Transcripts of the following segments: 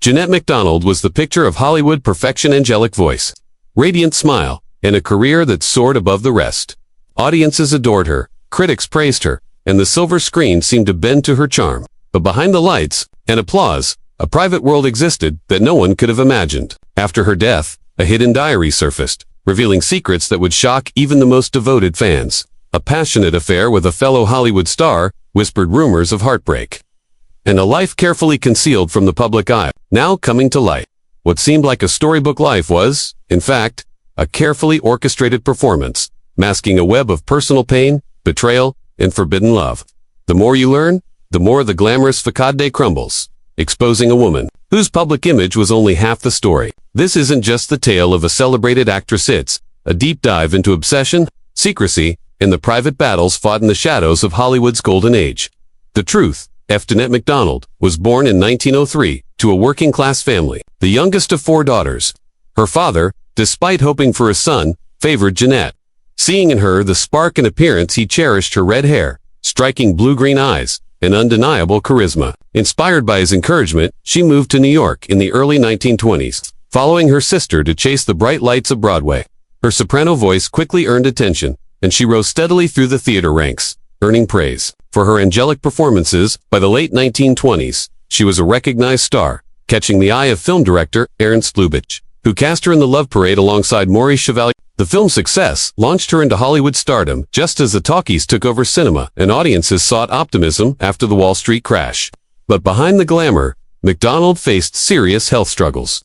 Jeanette MacDonald was the picture of Hollywood perfection, angelic voice, radiant smile, and a career that soared above the rest. Audiences adored her, critics praised her, and the silver screen seemed to bend to her charm. But behind the lights and applause, a private world existed that no one could have imagined. After her death, a hidden diary surfaced, revealing secrets that would shock even the most devoted fans. A passionate affair with a fellow Hollywood star whispered rumors of heartbreak. And a life carefully concealed from the public eye, now coming to light. What seemed like a storybook life was, in fact, a carefully orchestrated performance, masking a web of personal pain, betrayal, and forbidden love. The more you learn, the more the glamorous facade crumbles, exposing a woman whose public image was only half the story. This isn't just the tale of a celebrated actress, it's a deep dive into obsession, secrecy, and the private battles fought in the shadows of Hollywood's golden age. The truth: Jeanette MacDonald was born in 1903 to a working-class family, the youngest of 4 daughters. Her father, despite hoping for a son, favored Jeanette. Seeing in her the spark and appearance he cherished, her red hair, striking blue-green eyes, and undeniable charisma. Inspired by his encouragement, she moved to New York in the early 1920s, following her sister to chase the bright lights of Broadway. Her soprano voice quickly earned attention, and she rose steadily through the theater ranks, earning praise for her angelic performances. By the late 1920s, she was a recognized star, catching the eye of film director Ernst Lubitsch, who cast her in The Love Parade alongside Maurice Chevalier. The film's success launched her into Hollywood stardom just as the talkies took over cinema and audiences sought optimism after the Wall Street crash. But behind the glamour, MacDonald faced serious health struggles,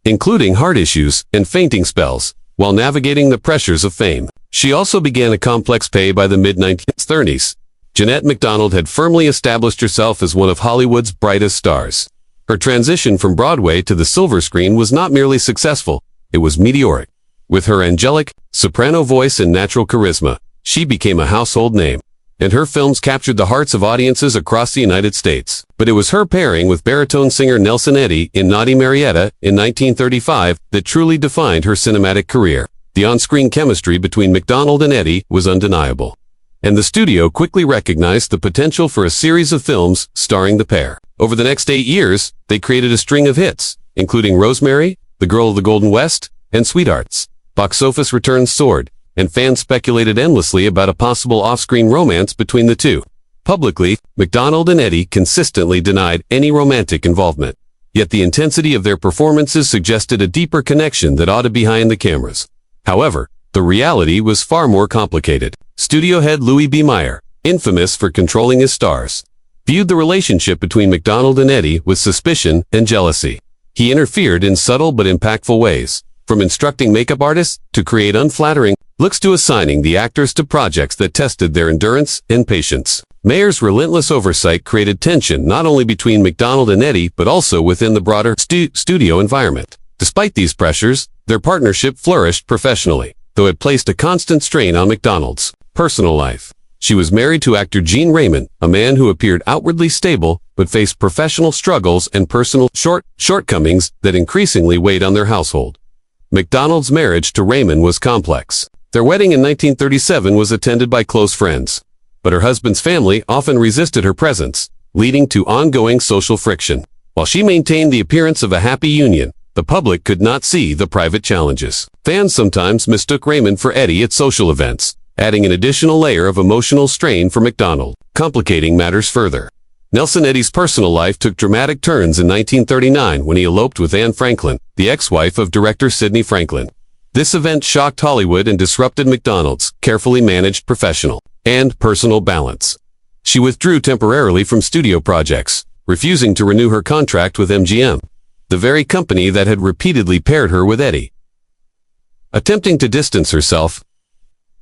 including heart issues and fainting spells, while navigating the pressures of fame. She also began a complex pay. By the mid-1930s, Jeanette MacDonald had firmly established herself as one of Hollywood's brightest stars. Her transition from Broadway to the silver screen was not merely successful, it was meteoric. With her angelic, soprano voice and natural charisma, she became a household name, and her films captured the hearts of audiences across the United States. But it was her pairing with baritone singer Nelson Eddy in Naughty Marietta in 1935 that truly defined her cinematic career. The on-screen chemistry between MacDonald and Eddy was undeniable, and the studio quickly recognized the potential for a series of films starring the pair. Over the next 8 years, they created a string of hits, including Rosemary, The Girl of the Golden West, and Sweethearts. Box office returns soared, and fans speculated endlessly about a possible off-screen romance between the two. Publicly, MacDonald and Eddy consistently denied any romantic involvement. Yet the intensity of their performances suggested a deeper connection that ought to be behind the cameras. However, the reality was far more complicated. Studio head Louis B. Mayer, infamous for controlling his stars, viewed the relationship between MacDonald and Eddy with suspicion and jealousy. He interfered in subtle but impactful ways, from instructing makeup artists to create unflattering looks to assigning the actors to projects that tested their endurance and patience. Mayer's relentless oversight created tension not only between MacDonald and Eddy but also within the broader studio environment. Despite these pressures, their partnership flourished professionally, though it placed a constant strain on MacDonald's personal life. She was married to actor Gene Raymond, a man who appeared outwardly stable but faced professional struggles and personal shortcomings that increasingly weighed on their household. MacDonald's marriage to Raymond was complex. Their wedding in 1937 was attended by close friends, but her husband's family often resisted her presence, leading to ongoing social friction. While she maintained the appearance of a happy union, the public could not see the private challenges. Fans sometimes mistook Raymond for Eddy at social events, adding an additional layer of emotional strain for MacDonald, complicating matters further. Nelson Eddy's personal life took dramatic turns in 1939 when he eloped with Anne Franklin, the ex-wife of director Sidney Franklin. This event shocked Hollywood and disrupted MacDonald's carefully managed professional and personal balance. She withdrew temporarily from studio projects, refusing to renew her contract with MGM, the very company that had repeatedly paired her with Eddy. Attempting to distance herself,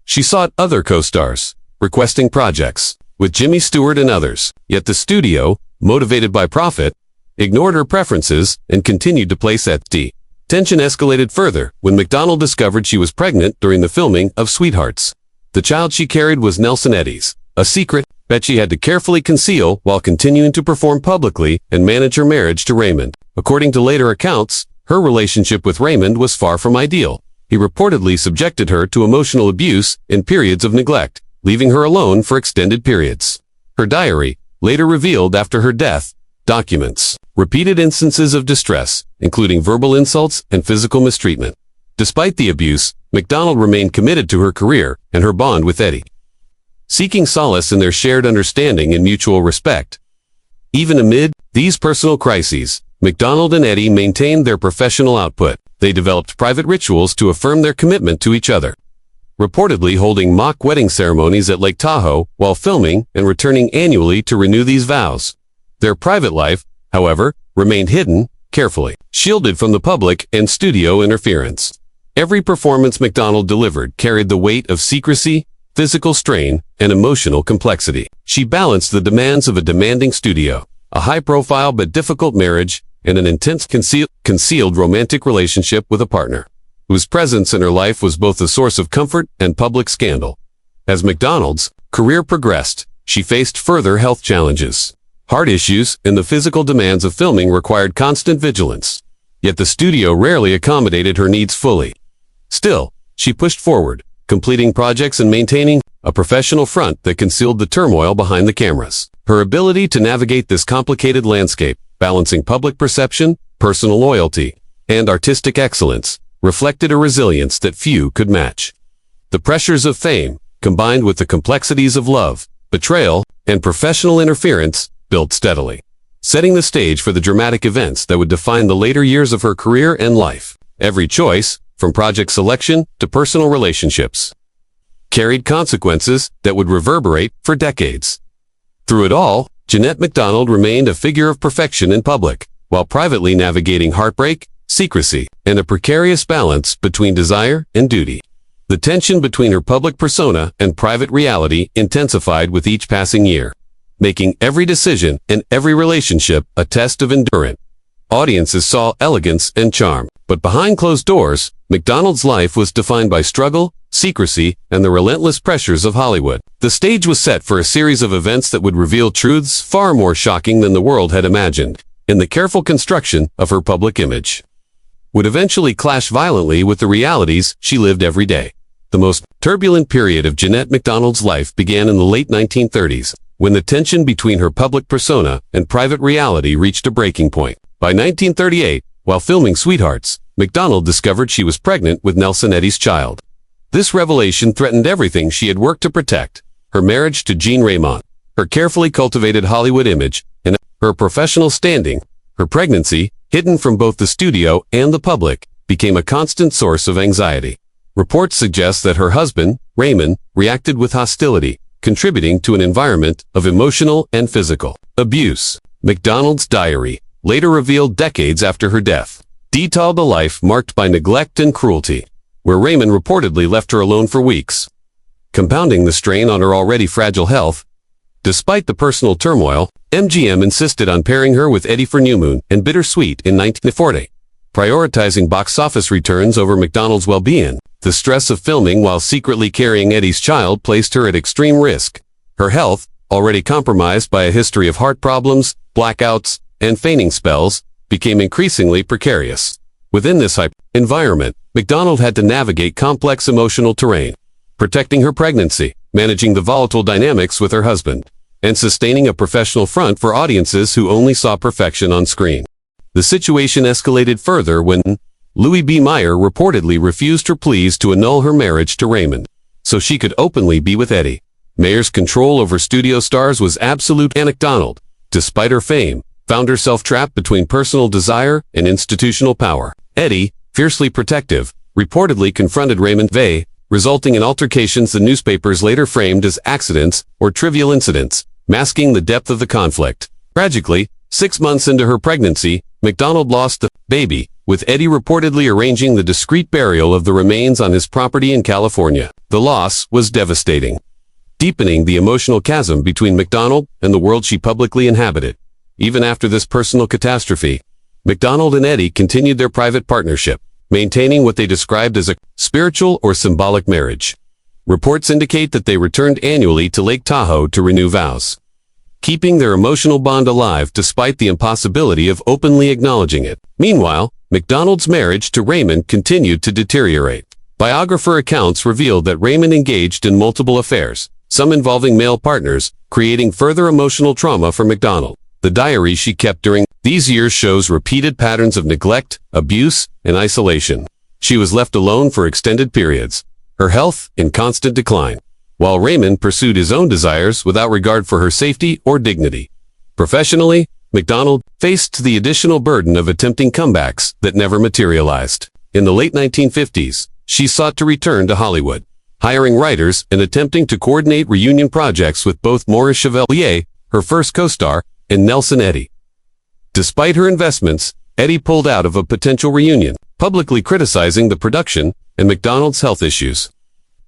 she sought other co-stars, requesting projects with Jimmy Stewart and others. Yet the studio, motivated by profit, ignored her preferences and continued to place Eddy. Tension escalated further when MacDonald discovered she was pregnant during the filming of Sweethearts. The child she carried was Nelson Eddy's, a secret that she had to carefully conceal while continuing to perform publicly and manage her marriage to Raymond. According to later accounts, her relationship with Raymond was far from ideal. He reportedly subjected her to emotional abuse and periods of neglect, leaving her alone for extended periods. Her diary, later revealed after her death, documents repeated instances of distress, including verbal insults and physical mistreatment. Despite the abuse, McDonald remained committed to her career and her bond with Eddie, seeking solace in their shared understanding and mutual respect. Even amid these personal crises, McDonald and Eddie maintained their professional output. They developed private rituals to affirm their commitment to each other, reportedly holding mock wedding ceremonies at Lake Tahoe while filming and returning annually to renew these vows. Their private life, however, remained hidden, carefully shielded from the public and studio interference. Every performance McDonald delivered carried the weight of secrecy, physical strain, and emotional complexity. She balanced the demands of a demanding studio, a high-profile but difficult marriage, and an intense concealed romantic relationship with a partner, whose presence in her life was both a source of comfort and public scandal. As McDonald's career progressed, she faced further health challenges. Heart issues and the physical demands of filming required constant vigilance. Yet the studio rarely accommodated her needs fully. Still, she pushed forward, completing projects and maintaining a professional front that concealed the turmoil behind the cameras. Her ability to navigate this complicated landscape, balancing public perception, personal loyalty, and artistic excellence, reflected a resilience that few could match. The pressures of fame, combined with the complexities of love, betrayal, and professional interference, built steadily, setting the stage for the dramatic events that would define the later years of her career and life. Every choice, from project selection to personal relationships, carried consequences that would reverberate for decades. Through it all, Jeanette MacDonald remained a figure of perfection in public, while privately navigating heartbreak, secrecy, and a precarious balance between desire and duty. The tension between her public persona and private reality intensified with each passing year, making every decision and every relationship a test of endurance. Audiences saw elegance and charm, but behind closed doors, MacDonald's life was defined by struggle, secrecy, and the relentless pressures of Hollywood. The stage was set for a series of events that would reveal truths far more shocking than the world had imagined, in the careful construction of her public image, would eventually clash violently with the realities she lived every day. The most turbulent period of Jeanette MacDonald's life began in the late 1930s, when the tension between her public persona and private reality reached a breaking point. By 1938, while filming Sweethearts, MacDonald discovered she was pregnant with Nelson Eddy's child. This revelation threatened everything she had worked to protect: her marriage to Gene Raymond, her carefully cultivated Hollywood image, and her professional standing. Her pregnancy, hidden from both the studio and the public, became a constant source of anxiety. Reports suggest that her husband, Raymond, reacted with hostility, contributing to an environment of emotional and physical abuse. MacDonald's diary, later revealed decades after her death, detailed a life marked by neglect and cruelty, where Raymond reportedly left her alone for weeks, compounding the strain on her already fragile health. Despite the personal turmoil, MGM insisted on pairing her with Eddie for New Moon and Bittersweet in 1940, prioritizing box office returns over MacDonald's well-being. The stress of filming while secretly carrying Eddie's child placed her at extreme risk. Her health, already compromised by a history of heart problems, blackouts, and fainting spells, became increasingly precarious. Within this environment, MacDonald had to navigate complex emotional terrain, protecting her pregnancy, managing the volatile dynamics with her husband, and sustaining a professional front for audiences who only saw perfection on screen. The situation escalated further when Louis B. Mayer reportedly refused her pleas to annul her marriage to Raymond, so she could openly be with Eddie. Mayer's control over studio stars was absolute. MacDonald, despite her fame, found herself trapped between personal desire and institutional power. Eddie, fiercely protective, reportedly confronted Raymond Vey, resulting in altercations the newspapers later framed as accidents or trivial incidents, masking the depth of the conflict. Tragically, 6 months into her pregnancy, MacDonald lost the baby, with Eddie reportedly arranging the discreet burial of the remains on his property in California. The loss was devastating, deepening the emotional chasm between MacDonald and the world she publicly inhabited. Even after this personal catastrophe, MacDonald and Eddie continued their private partnership, maintaining what they described as a spiritual or symbolic marriage. Reports indicate that they returned annually to Lake Tahoe to renew vows, keeping their emotional bond alive despite the impossibility of openly acknowledging it. Meanwhile, MacDonald's marriage to Raymond continued to deteriorate. Biographer accounts revealed that Raymond engaged in multiple affairs, some involving male partners, creating further emotional trauma for MacDonald. The diary she kept during These years shows repeated patterns of neglect, abuse, and isolation. She was left alone for extended periods, her health in constant decline, while Raymond pursued his own desires without regard for her safety or dignity. Professionally, MacDonald faced the additional burden of attempting comebacks that never materialized. In the late 1950s, she sought to return to Hollywood, hiring writers and attempting to coordinate reunion projects with both Maurice Chevalier, her first co-star, and Nelson Eddy. Despite her investments, Eddy pulled out of a potential reunion, publicly criticizing the production and MacDonald's health issues.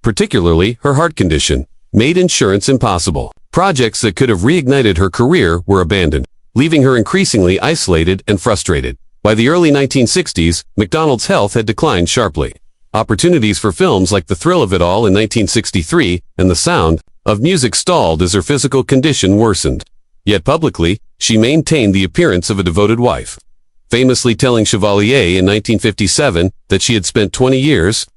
Particularly, her heart condition made insurance impossible. Projects that could have reignited her career were abandoned, leaving her increasingly isolated and frustrated. By the early 1960s, MacDonald's health had declined sharply. Opportunities for films like The Thrill of It All in 1963 and The Sound of Music stalled as her physical condition worsened. Yet publicly, she maintained the appearance of a devoted wife, famously telling Chevalier in 1957 that she had spent 20 years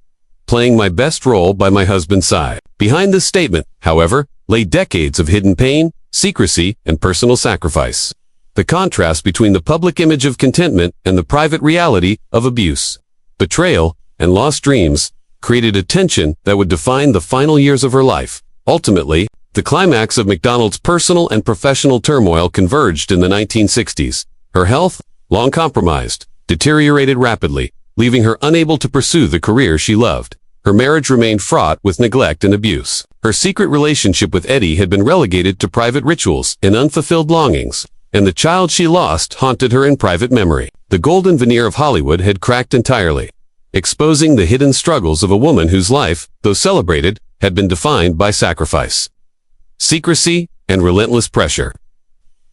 playing my best role by my husband's side. Behind this statement, however, lay decades of hidden pain, secrecy, and personal sacrifice. The contrast between the public image of contentment and the private reality of abuse, betrayal, and lost dreams created a tension that would define the final years of her life. Ultimately, the climax of MacDonald's personal and professional turmoil converged in the 1960s. Her health, long compromised, deteriorated rapidly, leaving her unable to pursue the career she loved. Her marriage remained fraught with neglect and abuse. Her secret relationship with Eddy had been relegated to private rituals and unfulfilled longings, and the child she lost haunted her in private memory. The golden veneer of Hollywood had cracked entirely, exposing the hidden struggles of a woman whose life, though celebrated, had been defined by sacrifice, secrecy, and relentless pressure.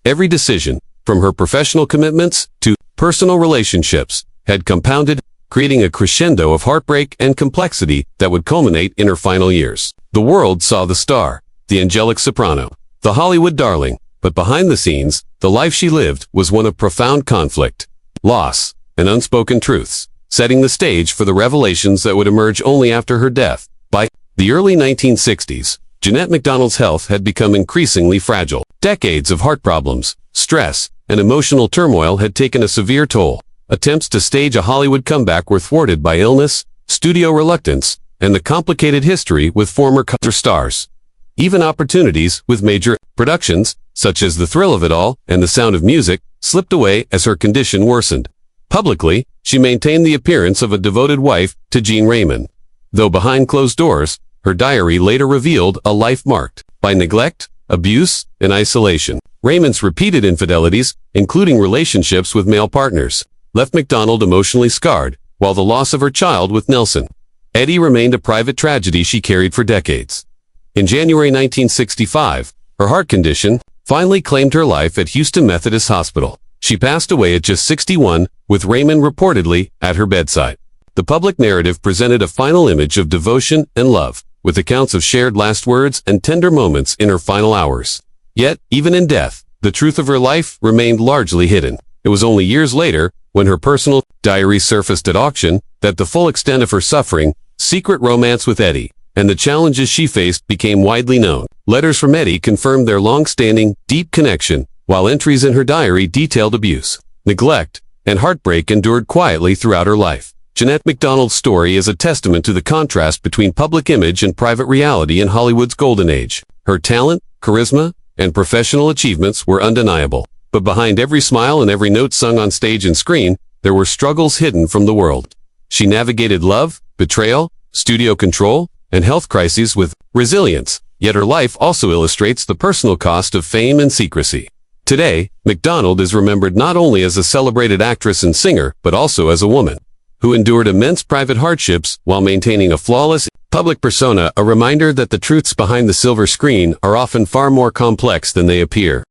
Every decision, from her professional commitments to personal relationships, had compounded, creating a crescendo of heartbreak and complexity that would culminate in her final years. The world saw the star, the angelic soprano, the Hollywood darling, but behind the scenes, the life she lived was one of profound conflict, loss, and unspoken truths, setting the stage for the revelations that would emerge only after her death. By the early 1960s, Jeanette MacDonald's health had become increasingly fragile. Decades of heart problems, stress, and emotional turmoil had taken a severe toll. Attempts to stage a Hollywood comeback were thwarted by illness, studio reluctance, and the complicated history with former stars. Even opportunities with major productions, such as The Thrill of It All and The Sound of Music, slipped away as her condition worsened. Publicly, she maintained the appearance of a devoted wife to Gene Raymond, though behind closed doors, her diary later revealed a life marked by neglect, abuse, and isolation. Raymond's repeated infidelities, including relationships with male partners, left MacDonald emotionally scarred, while the loss of her child with Nelson Eddy remained a private tragedy she carried for decades. In January 1965, her heart condition finally claimed her life at Houston Methodist Hospital. She passed away at just 61, with Raymond reportedly at her bedside. The public narrative presented a final image of devotion and love, with accounts of shared last words and tender moments in her final hours. Yet, even in death, the truth of her life remained largely hidden. It was only years later, when her personal diary surfaced at auction, that the full extent of her suffering, secret romance with Eddy, and the challenges she faced became widely known. Letters from Eddy confirmed their long-standing, deep connection, while entries in her diary detailed abuse, neglect, and heartbreak endured quietly throughout her life. Jeanette MacDonald's story is a testament to the contrast between public image and private reality in Hollywood's golden age. Her talent, charisma, and professional achievements were undeniable. But behind every smile and every note sung on stage and screen, there were struggles hidden from the world. She navigated love, betrayal, studio control, and health crises with resilience, yet her life also illustrates the personal cost of fame and secrecy. Today, MacDonald is remembered not only as a celebrated actress and singer, but also as a woman who endured immense private hardships while maintaining a flawless public persona, a reminder that the truths behind the silver screen are often far more complex than they appear.